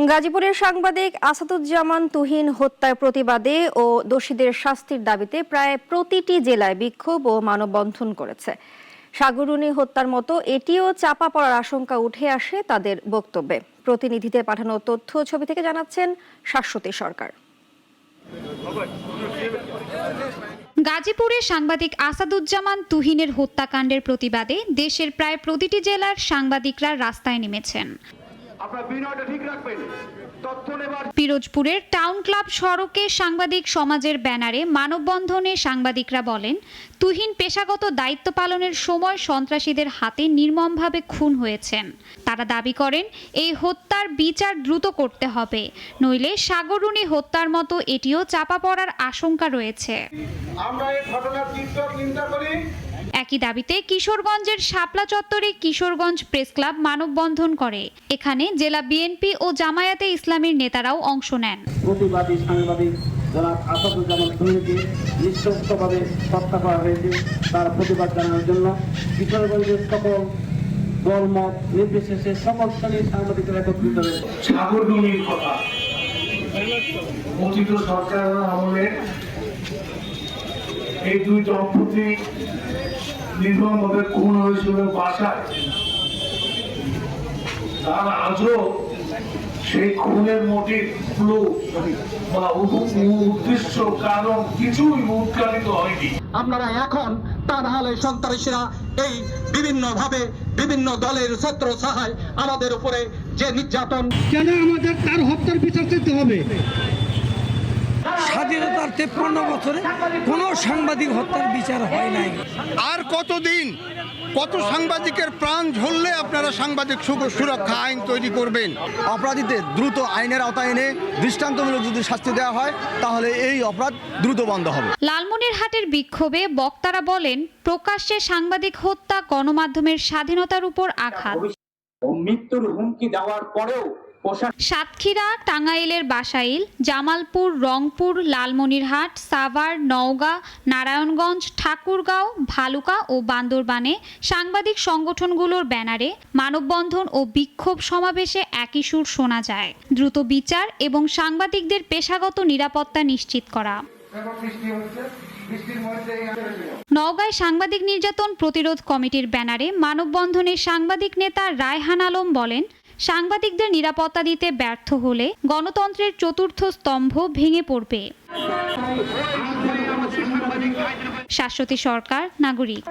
গাজীপুরের সাংবাদিক আসাদুজ্জামান তুহিন হত্যার প্রতিবাদে ও দোষীদের শাস্তির দাবিতে প্রায় প্রতিটি জেলায় বিক্ষোভ ও মানববন্ধন করেছে। সাগররুনি হত্যার মতো এটিও চাপা পড়ার আশঙ্কা উঠে আসে তাদের বক্তব্যে। প্রতিনিধিদের পাঠানো তথ্য ছবি থেকে জানাচ্ছেন শাশ্বতী সরকার। গাজীপুরে সাংবাদিক আসাদুজ্জামান তুহিনের হত্যাকাণ্ডের প্রতিবাদে দেশের প্রায় প্রতিটি জেলার সাংবাদিকরা রাস্তায় নেমেছেন। পিরোজপুরের টাউন ক্লাব সড়কে সাংবাদিক সমাজের ব্যানারে মানববন্ধনে সাংবাদিকরা বলেন, তুহিন পেশাগত দায়িত্ব পালনের সময় সন্ত্রাসীদের হাতে নির্মমভাবে খুন হয়েছেন। তারা দাবি করেন এই হত্যার বিচার দ্রুত করতে হবে, নইলে সাগররুনি হত্যার মতো এটিও চাপা পড়ার আশঙ্কা রয়েছে। আমরা এই ঘটনার তীব্র নিন্দা করি। একই দাবিতে কিশোরগঞ্জের শাপলা চত্বরে কিশোরগঞ্জ প্রেস ক্লাব মানববন্ধন করে। এখানে জেলা বিএনপি ও জামায়াতে ইসলামীর নেতারাও অংশ নেন। প্রতিবাদী সাংবাদিক জনাব আসাদুজ্জামান তুহিনকে নিঃশর্তভাবে হত্যা করা হয়েছে, তার প্রতিবাদ জানানোর জন্য কিশোরগঞ্জের সকল দলমত নির্বিশেষে সকল শ্রেণীর সাংবাদিকরা একত্রিত হয়েছে। সাগররুনির কথা অতীত সরকারের আমলে এই দুই দম্পতি নির্মমভাবে খুন হয়েছিল বাসায়। তার আজও সেই খুনের মোটিভ বা উদ্দেশ্য কারণ কিছুই উদ্ঘাটিত হয়নি। আপনারা এখন তাহলে সন্ত্রাসীরা এই বিভিন্নভাবে বিভিন্ন দলের ছত্র ছায়ায় আমাদের উপরে যে নির্যাতন, কেন আমাদের তার হত্যার বিচার করতে হবে? স্বাধীনতার 53 বছরে কোনো সাংবাদিক হত্যার বিচার হয় নাই। আর কতদিন, কত সাংবাদিকের প্রাণ ঝরলে আপনারা সাংবাদিক সুরক্ষা আইন তৈরি করবেন? অপরাধীদের দ্রুত আইনের আওতায় এনে দৃষ্টান্তমূলক যদি শাস্তি দেওয়া হয় তাহলে এই অপরাধ দ্রুত বন্ধ হবে। লালমনিরহাটের বিক্ষোভে বক্তারা বলেন, প্রকাশ্যে সাংবাদিক হত্যা গণমাধ্যমের স্বাধীনতার উপর আঘাত। মৃত্যুর হুমকি দেওয়ার পরেও সাতক্ষীরা, টাঙ্গাইলের বাসাইল, জামালপুর, রংপুর, লালমনিরহাট, সাভার, নওগাঁ, নারায়ণগঞ্জ, ঠাকুরগাঁও, ভালুকা ও বান্দরবানে সাংবাদিক সংগঠনগুলোর ব্যানারে মানববন্ধন ও বিক্ষোভ সমাবেশে একই সুর শোনা যায়। দ্রুত বিচার এবং সাংবাদিকদের পেশাগত নিরাপত্তা নিশ্চিত করা। নওগাঁয় সাংবাদিক নির্যাতন প্রতিরোধ কমিটির ব্যানারে মানববন্ধনে সাংবাদিক নেতা রায়হান আলম বলেন, সাংবাদিকদের নিরাপত্তা দিতে ব্যর্থ হলে গণতন্ত্রের চতুর্থ স্তম্ভ ভেঙে পড়বে। শাশ্বতী সরকার, নাগরিক।